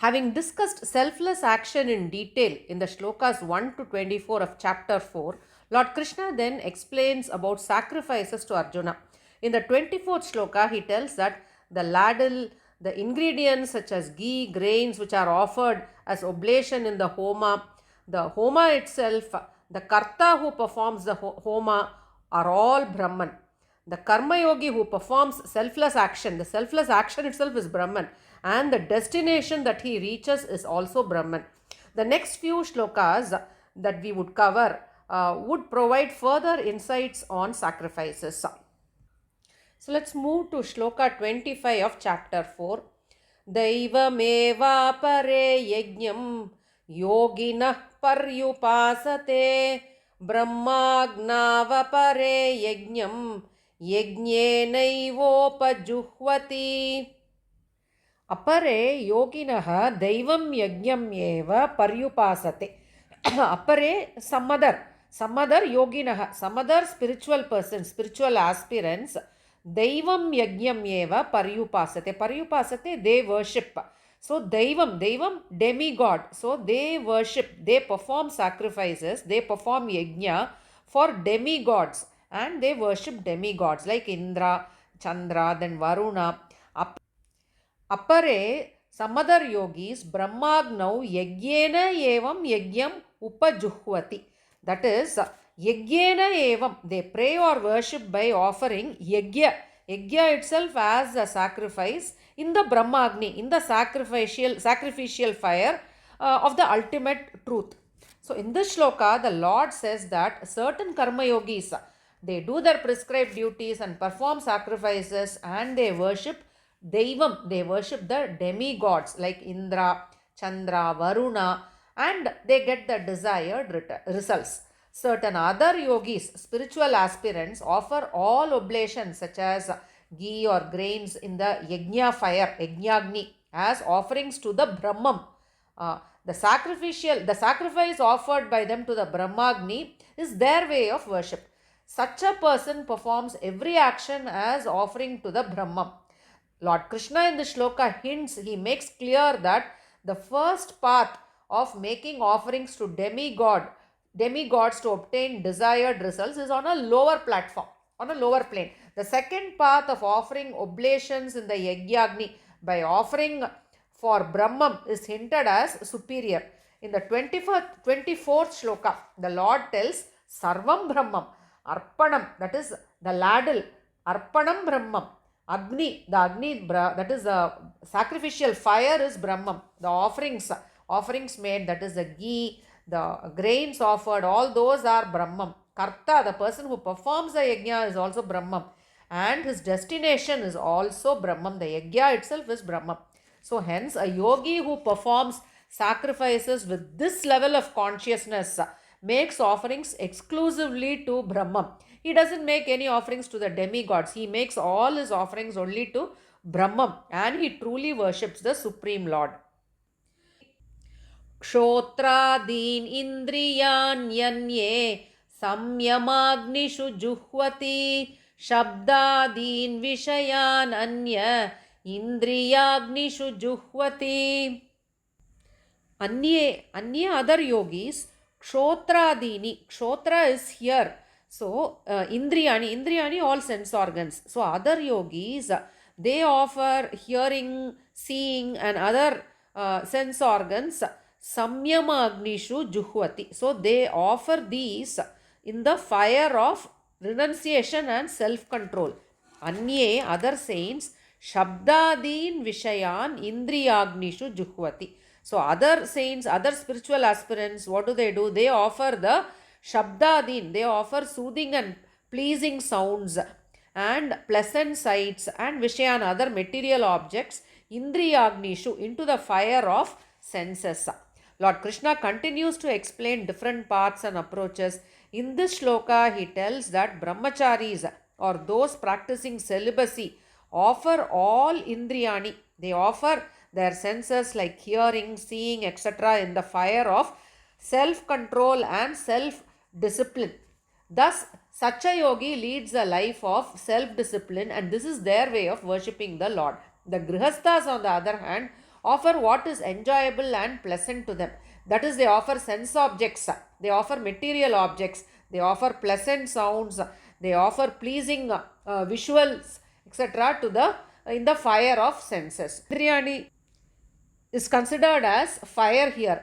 Having discussed selfless action in detail in the shlokas 1 to 24 of chapter 4, Lord Krishna then explains about sacrifices to Arjuna. In the 24th shloka, he tells that the ladle, the ingredients such as ghee, grains which are offered as oblation in the homa itself, the karta who performs the homa are all Brahman. The karma yogi who performs selfless action, the selfless action itself is Brahman, and the destination that he reaches is also Brahman. The next few shlokas that we would cover would provide further insights on sacrifices. So let's move to shloka 25 of chapter 4. Daivameva pare yajnam yoginah paryupasate brahmagnava pare yajnam yajnenaivopajuhvati. Apare yoginah daivam yajnam eva paryupasate. Apare some other yoginah, some other spiritual persons, spiritual aspirants, Daivam Yajnam Eva Paryupasate. Paryupasate, they worship. So Daivam, demigod. So they worship, they perform sacrifices, they perform yajna for demigods, and they worship demigods like Indra, Chandra, then Varuna. Apare, some other yogis, Brahmagnau Yajnena Evam Yajnam Upajuhvati. That is, Yajnena Evam, they pray or worship by offering Yajna. Yajna itself as a sacrifice in the Brahmagni, in the sacrificial fire of the ultimate truth. So in this shloka, the Lord says that certain karma yogis, they do their prescribed duties and perform sacrifices, and they worship Deivam, they worship the demigods like Indra, Chandra, Varuna, and they get the desired results. Certain other yogis, spiritual aspirants, offer all oblations such as ghee or grains in the yajna fire, yajnagni, as offerings to the Brahman. The sacrifice offered by them to the Brahmagni is their way of worship. Such a person performs every action as offering to the Brahman. Lord Krishna in the shloka hints, he makes clear that the first path of making offerings to demigods to obtain desired results is on a lower platform, on a lower plane. The second path of offering oblations in the Yajnagni by offering for Brahman is hinted as superior. In the 24th shloka, the Lord tells Sarvam Brahmam, Arpanam, that is the ladle, Arpanam Brahmam. Agni, the Agni, that is the sacrificial fire is Brahman. The offerings made, that is the ghee, the grains offered, all those are Brahman. Karta, the person who performs the yajna, is also Brahman. And his destination is also Brahman. The yajna itself is Brahman. So hence, a yogi who performs sacrifices with this level of consciousness makes offerings exclusively to Brahman. He doesn't make any offerings to the demigods. He makes all his offerings only to Brahman, and he truly worships the Supreme Lord. Kshotraadin indriyanyanye samyamagnishu juhvati shabdadin vishayan anya indriyagnishu juhvati. Anya other yogis, Kshotraadini. Kshotra is here. So, Indriyani, all sense organs. So, other yogis, they offer hearing, seeing, and other sense organs, Samyama Agnishu Juhvati. So, they offer these in the fire of renunciation and self-control. Anye, other saints, Shabdadin Vishayan Indriyagnishu Juhvati. So, other saints, other spiritual aspirants, what do? They offer the Shabdadin, they offer soothing and pleasing sounds and pleasant sights and Vishayan, other material objects, Indriyagnishu, into the fire of senses. Lord Krishna continues to explain different paths and approaches. In this shloka, he tells that brahmacharis or those practicing celibacy offer all Indriyani. They offer their senses like hearing, seeing, etc. in the fire of self-control and self-discipline. Thus, such a yogi leads a life of self-discipline, and this is their way of worshipping the Lord. The grihasthas, on the other hand, offer what is enjoyable and pleasant to them. That is, they offer sense objects, they offer material objects, they offer pleasant sounds, they offer pleasing visuals, etc. to the in the fire of senses. Indriyani is considered as fire here.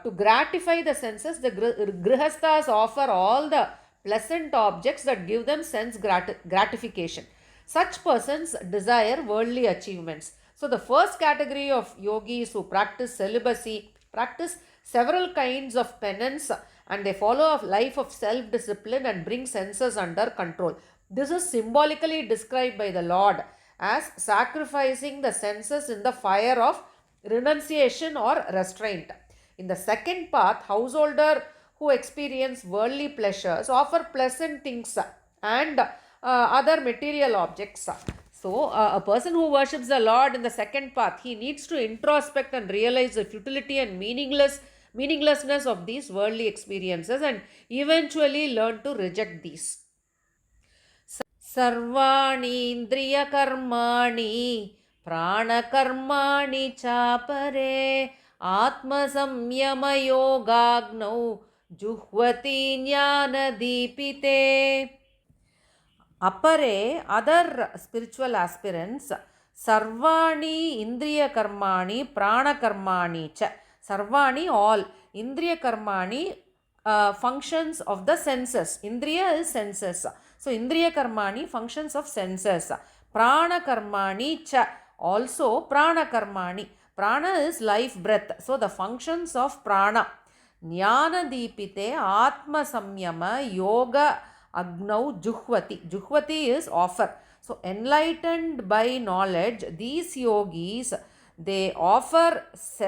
To gratify the senses, the grihasthas offer all the pleasant objects that give them sense gratification. Such persons desire worldly achievements. So, the first category of yogis who practice celibacy practice several kinds of penance, and they follow a life of self discipline and bring senses under control. This is symbolically described by the Lord as sacrificing the senses in the fire of renunciation or restraint. In the second path, householder who experience worldly pleasures offer pleasant things and other material objects. So, a person who worships the Lord in the second path, he needs to introspect and realize the futility and meaninglessness of these worldly experiences and eventually learn to reject these. सर्वाणि इन्द्रियकर्माणि प्राणकर्माणि चापरे आत्मसंयमयोगाग्नौ जुह्वति ज्ञानदीपिते. Apare, other spiritual aspirants, Sarvani Indriya Karmani Prana Karmani cha. Sarvani, all. Indriya Karmani, functions of the senses. Indriya is senses. So, Indriya Karmani, functions of senses. Prana Karmani cha. Also, Prana Karmani. Prana is life breath. So, the functions of prana. Jnana Deepite, Atma Samyama, Yoga Agnau Juhvati. Juhvati is offer. So, enlightened by knowledge, these yogis, they offer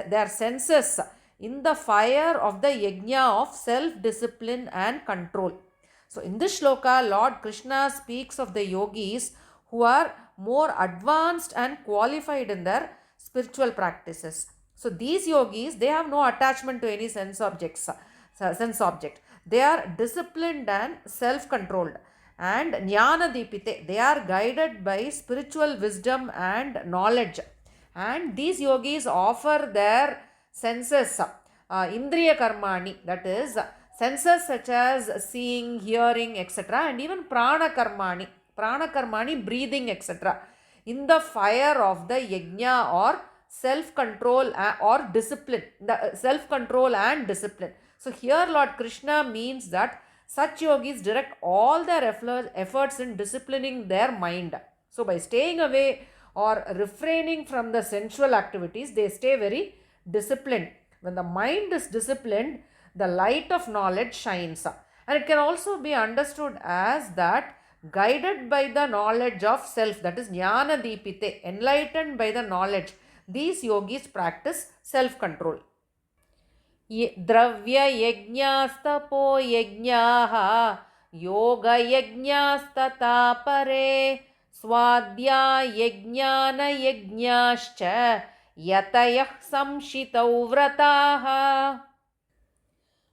their senses in the fire of the yajna of self-discipline and control. So, in this shloka, Lord Krishna speaks of the yogis who are more advanced and qualified in their spiritual practices. So, these yogis, they have no attachment to any sense object. They are disciplined and self-controlled. And jnana dipite, they are guided by spiritual wisdom and knowledge. And these yogis offer their senses, indriya karmani, that is, senses such as seeing, hearing, etc. and even prana karmani, breathing, etc. in the fire of the yajna or self-control or discipline, the self-control and discipline. So, here Lord Krishna means that such yogis direct all their efforts in disciplining their mind. So, by staying away or refraining from the sensual activities, they stay very disciplined. When the mind is disciplined, the light of knowledge shines. And it can also be understood as that guided by the knowledge of self, that is jnana deepite, enlightened by the knowledge, these yogis practice self-control. द्रव्य यज्ञास्तपो यज्ञाः योग यज्ञास्तथा परे स्वाध्याय Yagyan यज्ञाश्च यतयः संशितौ व्रताः.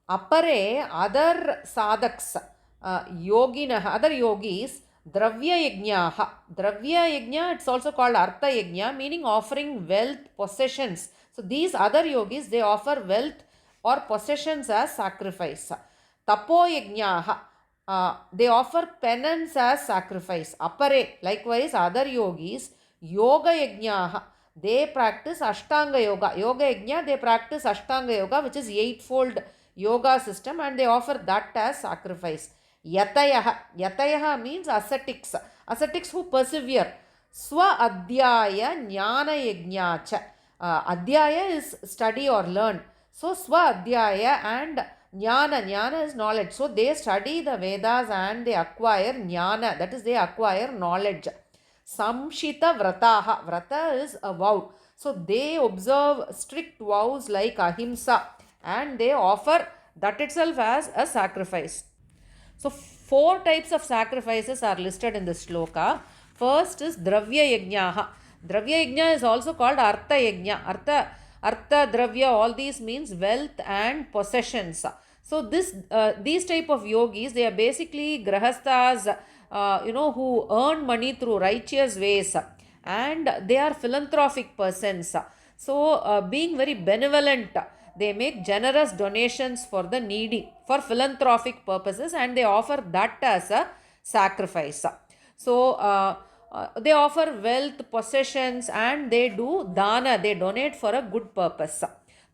Apare, other sadhaks, other yogis, dravya yajnaha. Dravya yajna, it's also called artha yajna, meaning offering wealth, possessions. So, these other yogis, they offer wealth or possessions as sacrifice. Tapo yajnaha, they offer penance as sacrifice. Apare, likewise, other yogis, yoga yajnaha, they practice ashtanga yoga. Yoga yajna, they practice ashtanga yoga, which is eightfold yoga system, and they offer that as sacrifice. Yatayaha means ascetics. Ascetics who persevere. Swa adhyaya jnana yajnacha. Adhyaya is study or learn. So, Swa adhyaya and jnana is knowledge. So, they study the Vedas and they acquire jnana, that is, they acquire knowledge. Samshita vrataha. Vrata is a vow. So, they observe strict vows like ahimsa and they offer that itself as a sacrifice. So, 4 types of sacrifices are listed in this shloka. First is dravya yajnaha. Dravya yajna is also called artha yajna. Artha, dravya, all these means wealth and possessions. So, these type of yogis, they are basically grahasthas, who earn money through righteous ways, and they are philanthropic persons. So, being very benevolent, they make generous donations for the needy, for philanthropic purposes, and they offer that as a sacrifice. So, they offer wealth, possessions, and they do dana, they donate for a good purpose.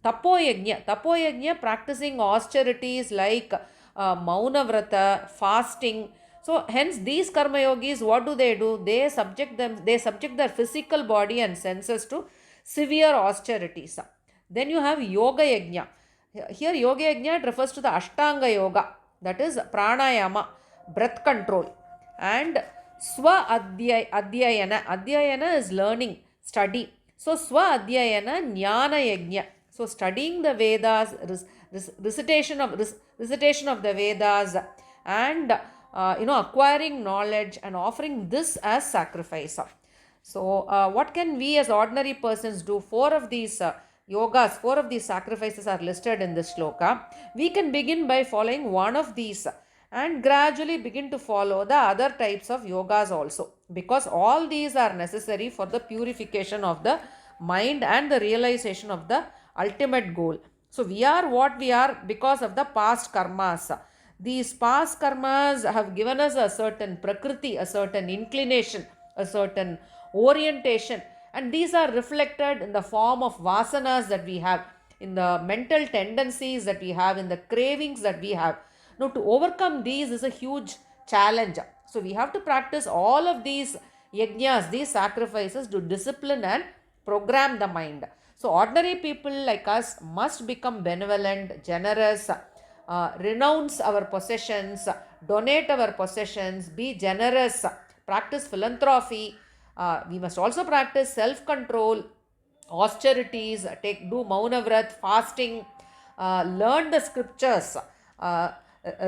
Tapoyagnya practicing austerities like Mauna Vrata, fasting. So hence these karma yogis, what do? They subject their physical body and senses to severe austerities. Then you have yoga yajna. Here yoga yajna refers to the Ashtanga yoga, that is pranayama, breath control, and swa adhyayana. Adhyayana is learning, study. So swa adhyayana jnana yajna. So studying the Vedas, recitation of the Vedas, and acquiring knowledge and offering this as sacrifice. So, what can we as ordinary persons do? Four of these four of these sacrifices are listed in this shloka. We can begin by following one of these and gradually begin to follow the other types of yogas also, because all these are necessary for the purification of the mind and the realization of the ultimate goal. So, we are what we are because of the past karmas. These past karmas have given us a certain prakriti, a certain inclination, a certain orientation, and these are reflected in the form of vasanas that we have, in the mental tendencies that we have, in the cravings that we have. Now, to overcome these is a huge challenge. So, we have to practice all of these yajnas, these sacrifices, to discipline and program the mind. So, ordinary people like us must become benevolent, generous, renounce our possessions, donate our possessions, be generous, practice philanthropy. We must also practice self-control, austerities, do Maunavrat, fasting, learn the scriptures,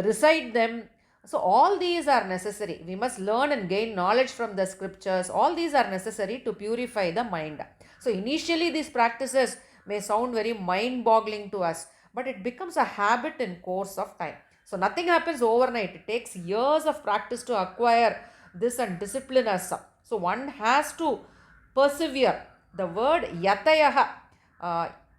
recite them. So all these are necessary. We must learn and gain knowledge from the scriptures. All these are necessary to purify the mind. So initially these practices may sound very mind-boggling to us, but it becomes a habit in course of time. So nothing happens overnight. It takes years of practice to acquire this and discipline us. So one has to persevere. The word yatayaha,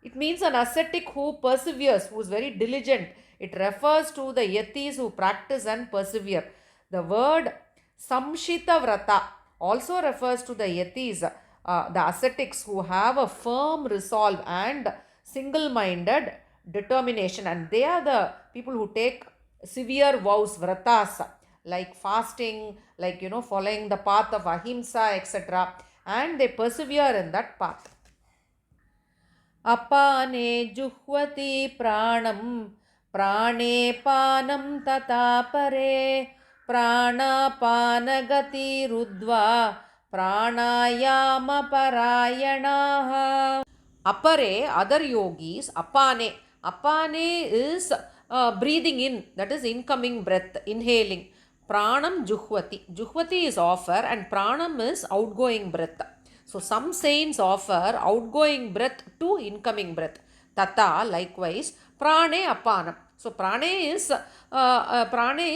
it means an ascetic who perseveres, who is very diligent. It refers to the yatis who practice and persevere. The word samshita vrata also refers to the yatis, the ascetics who have a firm resolve and single-minded determination, and they are the people who take severe vows, vratas, like fasting, like following the path of ahimsa, etc., and they persevere in that path. Apane juhvati pranam prane panam tata pare pranapanagati rudva pranayama parayanaha. Apare, other yogis, apane. Apane is breathing in, that is incoming breath, inhaling. Pranam juhvati. Juhvati is offer and pranam is outgoing breath. So some saints offer outgoing breath to incoming breath. Tata, likewise, prane apanam. So prane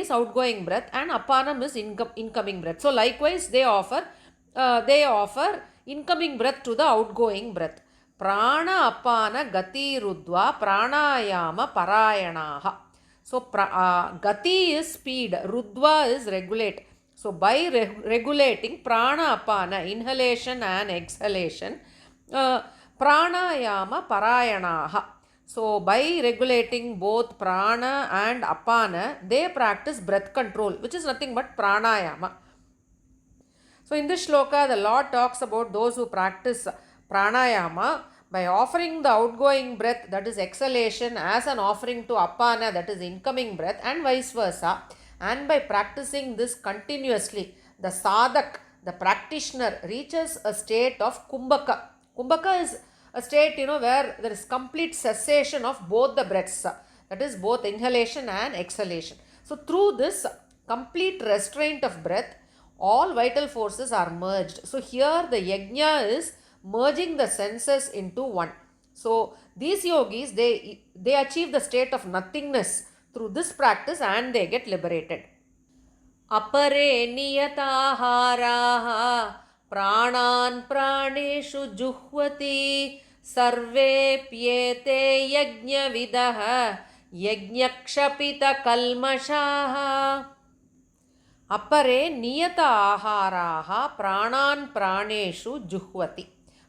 is outgoing breath and apanam is incoming breath. So likewise they offer incoming breath to the outgoing breath. Prana apana gati rudva pranayama parayanaha. So gati is speed, rudva is regulate. So by regulating prana apana, inhalation and exhalation, pranayama parayanaha. So by regulating both prana and apana, they practice breath control, which is nothing but pranayama. So in this shloka, the Lord talks about those who practice pranayama by offering the outgoing breath, that is exhalation, as an offering to apana, that is incoming breath, and vice versa. And by practicing this continuously, the sadhak, the practitioner, reaches a state of kumbhaka. Kumbhaka is a state, where there is complete cessation of both the breaths, that is both inhalation and exhalation. So through this complete restraint of breath, all vital forces are merged. So here the yajna is merging the senses into one. So these yogis, they achieve the state of nothingness through this practice and they get liberated. Apare niyataharaha pranan praneshu juhvati सर्वेप्येते यज्ञविदः यज्ञक्षपितकल्मषाः अपरे नियत आहाराः प्राणान् प्राणेषु जुह्वति.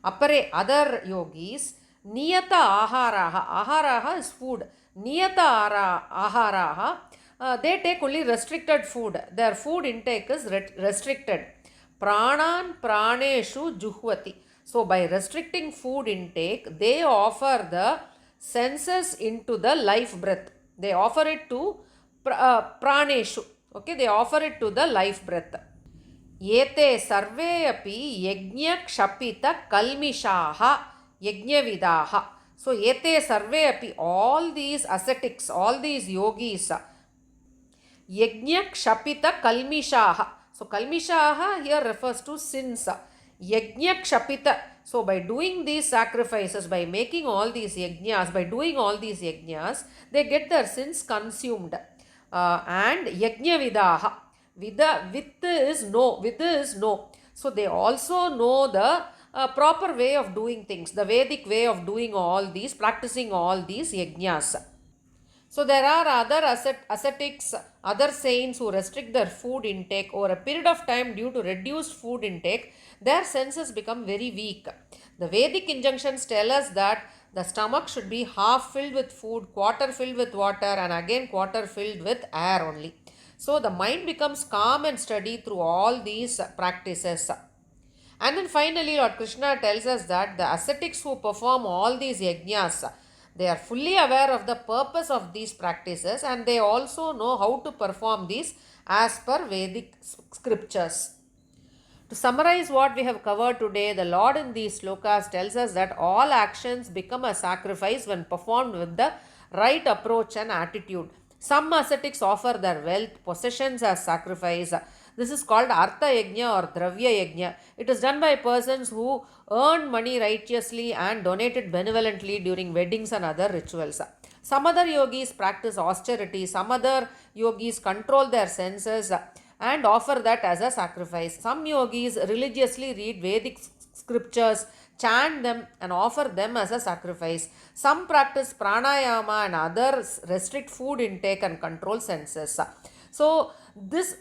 अपरे other yogis niyata aharaha is food. Niyata aharaha they take only restricted food. Their food intake is restricted. Pranan praneshu juhvati. So by restricting food intake, they offer the senses into the life breath. They offer it to praneshu. Okay, they offer it to the life breath. Ete sarve api yajna kshapita kalmishaha yajnavidaha. So ete sarve api, all these ascetics, all these yogis, yajna kshapita kalmishaha. So kalmishaha here refers to sins. Yajna kshapita. So by doing these sacrifices, by making all these yajnas, by doing all these yajnas, they get their sins consumed. And yajnavidaha. With is no. With is no. So they also know the proper way of doing things, the Vedic way of doing all these, practicing all these yajnas. So there are other ascetics, other saints who restrict their food intake over a period of time due to reduced food intake. Their senses become very weak. The Vedic injunctions tell us that the stomach should be half filled with food, quarter filled with water, and again quarter filled with air only. So the mind becomes calm and steady through all these practices. And then finally Lord Krishna tells us that the ascetics who perform all these yajnas, they are fully aware of the purpose of these practices, and they also know how to perform these as per Vedic scriptures. To summarize what we have covered today, the Lord in these slokas tells us that all actions become a sacrifice when performed with the right approach and attitude. Some ascetics offer their wealth, possessions as sacrifice. This is called Artha Yajna or Dravya Yajna. It is done by persons who earn money righteously and donate it benevolently during weddings and other rituals. Some other yogis practice austerity. Some other yogis control their senses and offer that as a sacrifice. Some yogis religiously read Vedic scriptures, chant them and offer them as a sacrifice. Some practice pranayama and others restrict food intake and control senses. So thus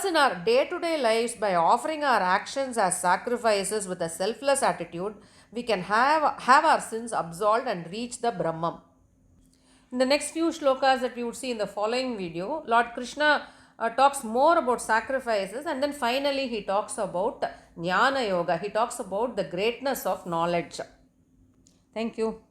in our day-to-day lives, by offering our actions as sacrifices with a selfless attitude, we can have our sins absolved and reach the Brahman. In the next few shlokas that we would see in the following video, Lord Krishna talks more about sacrifices, and then finally he talks about Jnana Yoga. He talks about the greatness of knowledge. Thank you.